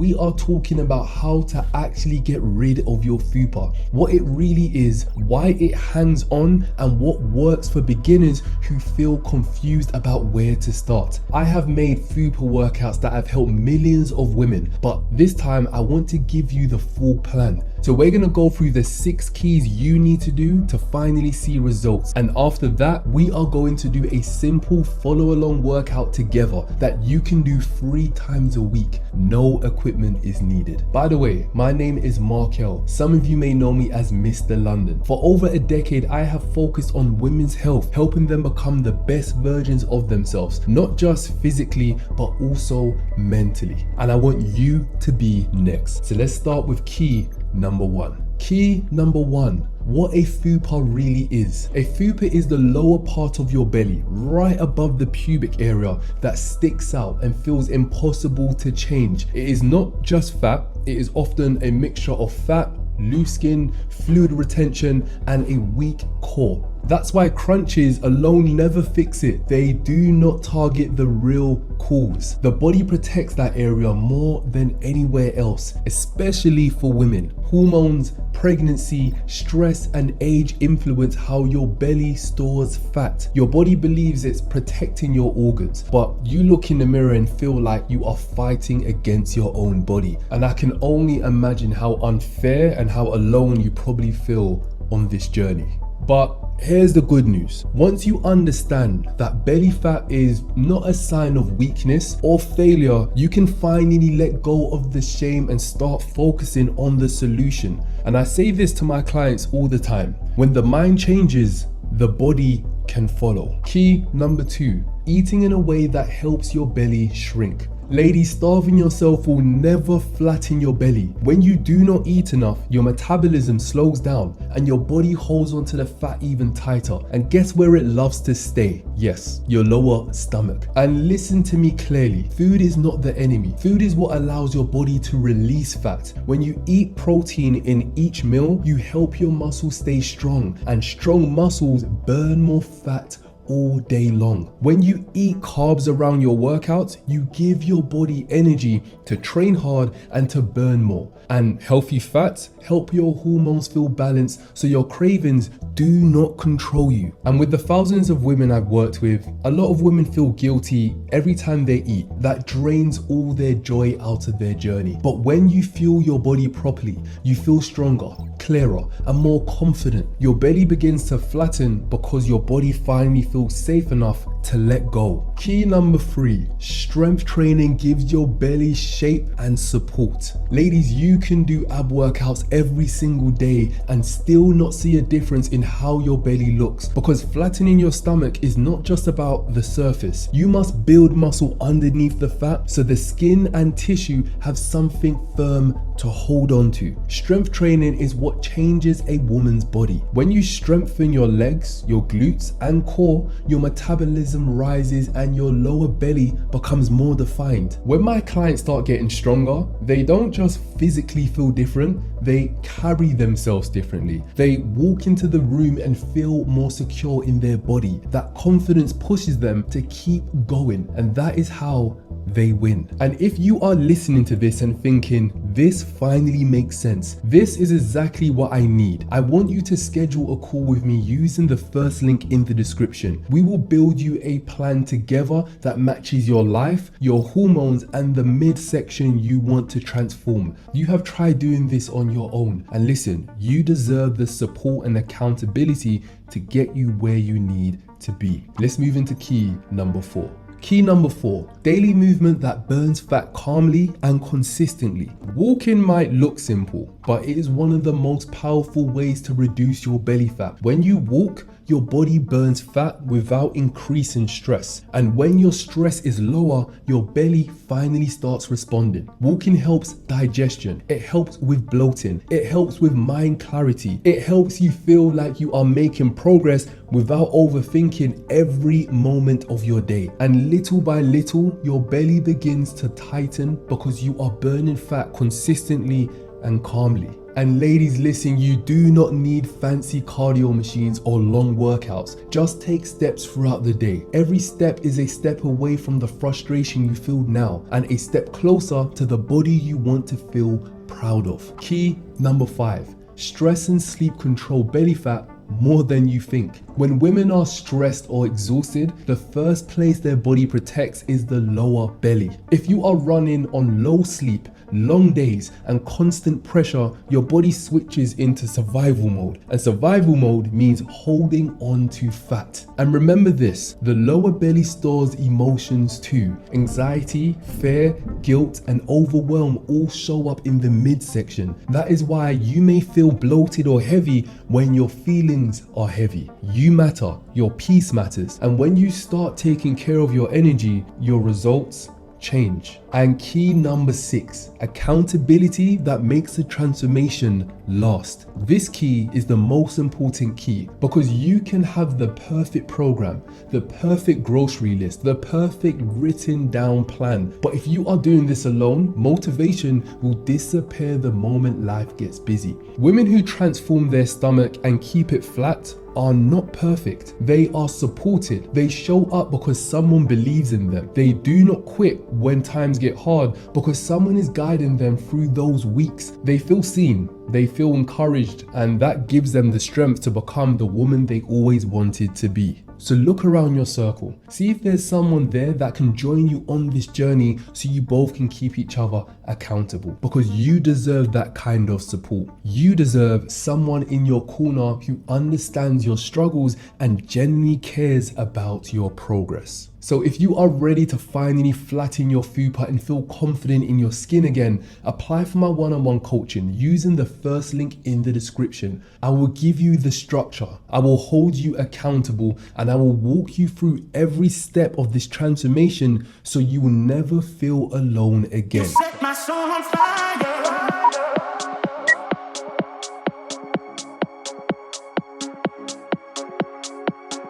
we are talking about how to actually get rid of your Fupa, what it really is, why it hangs on, and what works for beginners who feel confused about where to start. I have made Fupa workouts that have helped millions of women, but this time I want to give you the full plan. So we're gonna go through the 6 keys you need to do to finally see results. And after that, we are going to do a simple follow along workout together that you can do 3 times a week. No equipment is needed. By the way, my name is Markel. Some of you may know me as Mr. London. For over a decade, I have focused on women's health, helping them become the best versions of themselves, not just physically, but also mentally. And I want you to be next. So let's start with key number 1. Key number 1. What a Fupa really is. A Fupa is the lower part of your belly, right above the pubic area, that sticks out and feels impossible to change. It is not just fat, it is often a mixture of fat, loose skin, fluid retention, and a weak core. That's why crunches alone never fix it. They do not target the real cause. The body protects that area more than anywhere else, especially for women. Hormones, pregnancy, stress, and age influence how your belly stores fat. Your body believes it's protecting your organs, but you look in the mirror and feel like you are fighting against your own body. And I can only imagine how unfair and how alone you probably feel on this journey. But here's the good news. Once you understand that belly fat is not a sign of weakness or failure, you can finally let go of the shame and start focusing on the solution. And I say this to my clients all the time. When the mind changes, the body can follow. Key number 2, eating in a way that helps your belly shrink. Ladies, starving yourself will never flatten your belly. When you do not eat enough, your metabolism slows down and your body holds onto the fat even tighter. And guess where it loves to stay? Yes, your lower stomach. And listen to me clearly, food is not the enemy. Food is what allows your body to release fat. When you eat protein in each meal, you help your muscles stay strong, and strong muscles burn more fat all day long. When you eat carbs around your workouts, you give your body energy to train hard and to burn more. And healthy fats help your hormones feel balanced so your cravings do not control you. And with the thousands of women I've worked with, a lot of women feel guilty every time they eat. That drains all their joy out of their journey. But when you fuel your body properly, you feel stronger, clearer, and more confident. Your belly begins to flatten because your body finally feels safe enough to let go. Key number 3, strength training gives your belly shape and support. Ladies, you can do ab workouts every single day and still not see a difference in how your belly looks, because flattening your stomach is not just about the surface. You must build muscle underneath the fat so the skin and tissue have something firm to hold on to. Strength training is what changes a woman's body. When you strengthen your legs, your glutes, and core, your metabolism rises and your lower belly becomes more defined. When my clients start getting stronger, they don't just physically feel different, they carry themselves differently. They walk into the room and feel more secure in their body. That confidence pushes them to keep going, and that is how they win. And if you are listening to this and thinking, this finally makes sense, this is exactly what I need, I want you to schedule a call with me using the first link in the description. We will build you a plan together that matches your life, your hormones, and the midsection you want to transform. You have tried doing this on your own, and listen, you deserve the support and accountability to get you where you need to be. Let's move into key number 4. Key number 4, daily movement that burns fat calmly and consistently. Walking might look simple, but it is one of the most powerful ways to reduce your belly fat. When you walk, your body burns fat without increasing stress. And when your stress is lower, your belly finally starts responding. Walking helps digestion. It helps with bloating. It helps with mind clarity. It helps you feel like you are making progress without overthinking every moment of your day. And little by little, your belly begins to tighten because you are burning fat consistently and calmly. And ladies, listen, you do not need fancy cardio machines or long workouts. Just take steps throughout the day. Every step is a step away from the frustration you feel now and a step closer to the body you want to feel proud of. Key number 5, stress and sleep control belly fat more than you think. When women are stressed or exhausted, the first place their body protects is the lower belly. If you are running on low sleep, long days, and constant pressure, your body switches into survival mode. And survival mode means holding on to fat. And remember this, the lower belly stores emotions too. Anxiety, fear, guilt, and overwhelm all show up in the midsection. That is why you may feel bloated or heavy when your feelings are heavy. You matter, your peace matters. And when you start taking care of your energy, your results change. And key number 6, accountability that makes the transformation last. This key is the most important key because you can have the perfect program, the perfect grocery list, the perfect written down plan. But if you are doing this alone, motivation will disappear the moment life gets busy. Women who transform their stomach and keep it flat are not perfect. They are supported. They show up because someone believes in them. They do not quit when times get hard because someone is guiding them through those weeks. They feel seen, they feel encouraged, and that gives them the strength to become the woman they always wanted to be. So look around your circle. See if there's someone there that can join you on this journey so you both can keep each other accountable, because you deserve that kind of support. You deserve someone in your corner who understands your struggles and genuinely cares about your progress. So if you are ready to finally flatten your fupa and feel confident in your skin again, apply for my one-on-one coaching using the first link in the description. I will give you the structure, I will hold you accountable, and I will walk you through every step of this transformation so you will never feel alone again. You set my soul on fire.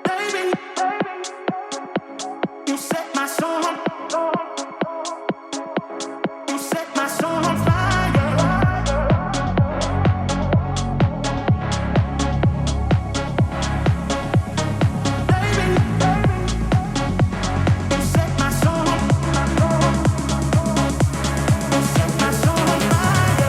Baby, you set my soul on fire. You set my soul on fire. Baby, you set my soul on fire. You set my soul on fire.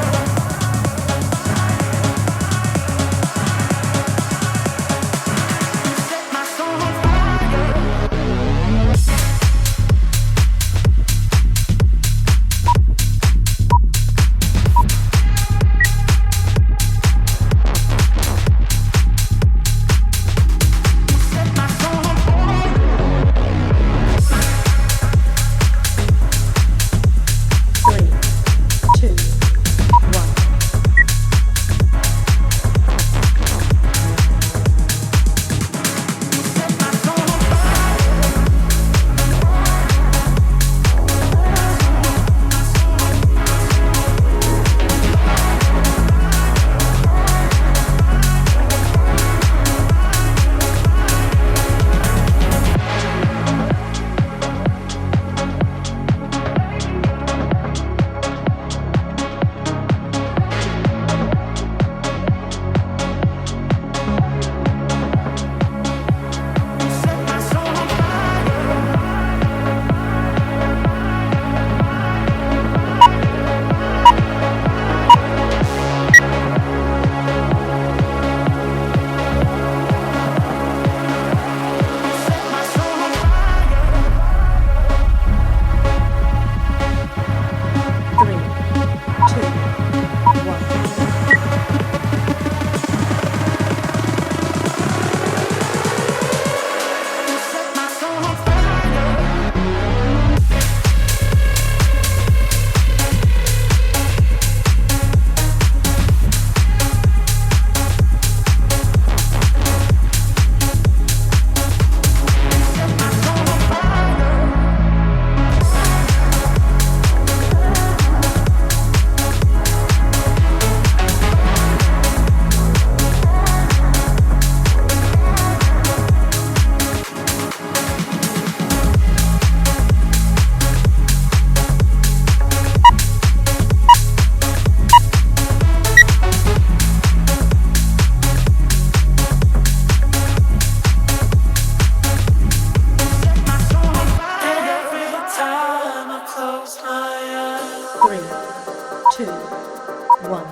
two, one.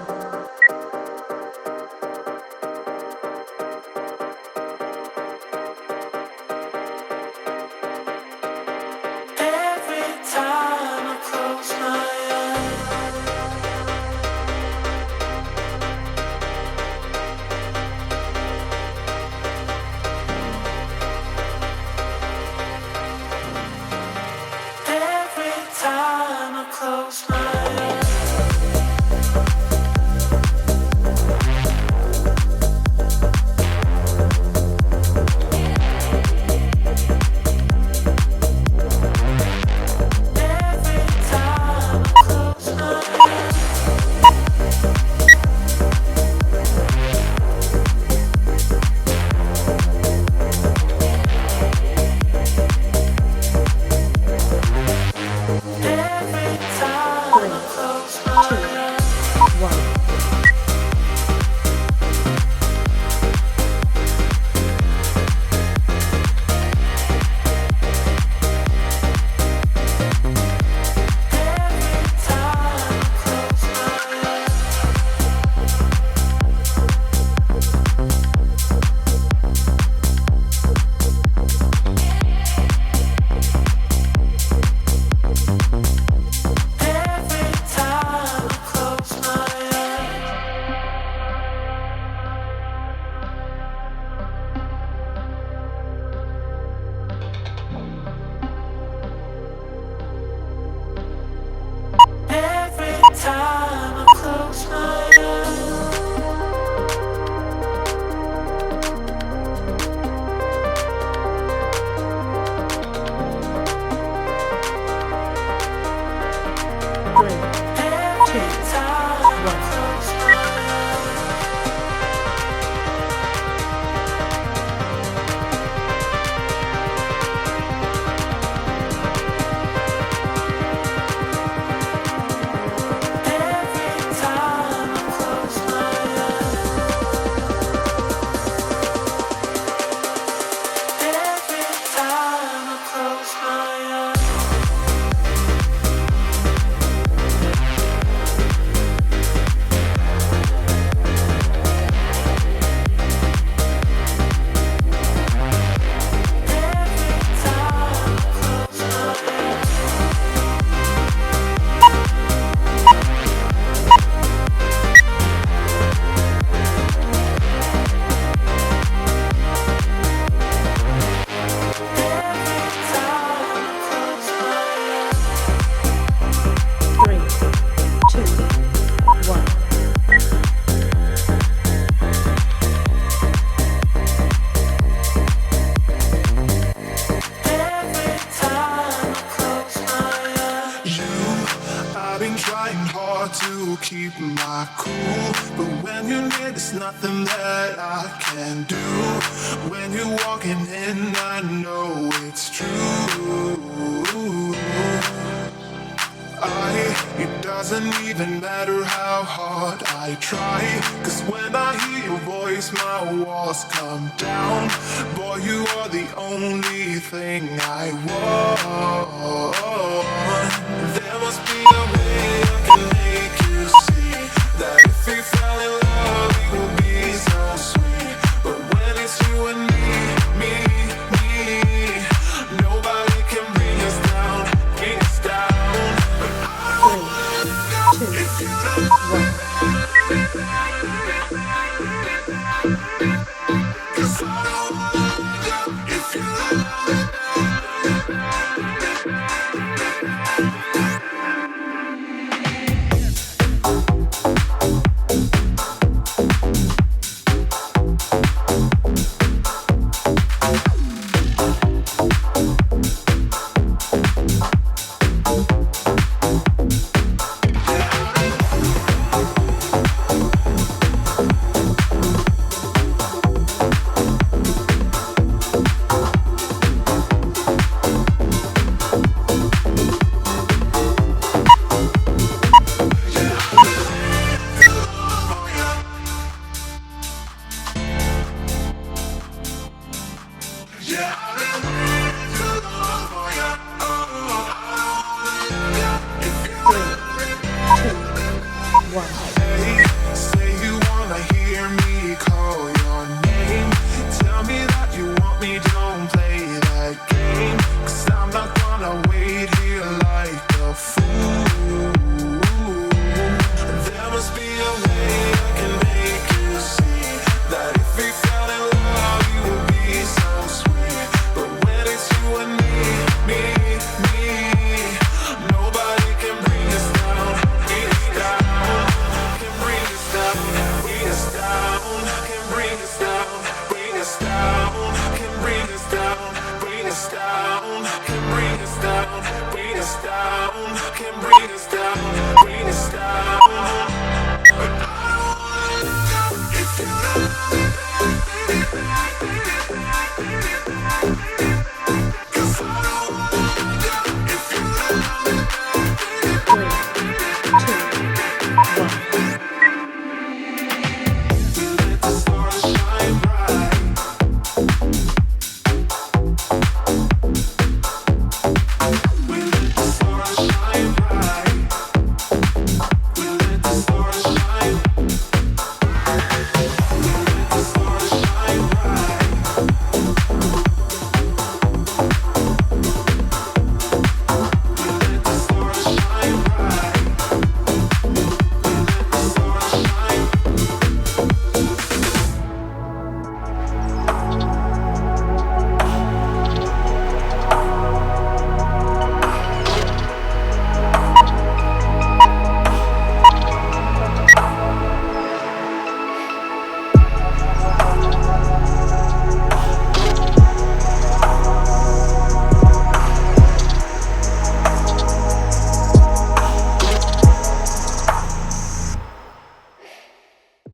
Every time I close my eyes, every time I close my eyes. Every time I close my eyes. Every time I close my eyes. One. Every time I close my eyes. Every time I close my eyes. Every time I close my eyes. Three, Every time I close my eyes. Every time I close my eyes. Every time I close my eyes. Every time I close my eyes. Every time I close my eyes. three, two, one. Every time I close my eyes. I've been trying hard to keep my cool, but when you're near, there's nothing that I can do. When you're walking in, I know it's true. It doesn't even matter how hard I try, 'cause when I hear your voice, my walls come down. Boy, you are the only thing I want. There must be a way I can make you see that if we fell in love, it would be so sweet. But when it's you and me, nobody can bring us down, bring us down. But I don't wanna go if you don't. One. 'Cause I don't wanna go if you don't. one. Hey, say you wanna hear me call your name. Tell me that you want me, don't play that game. 'Cause I'm not gonna wait here like a fool.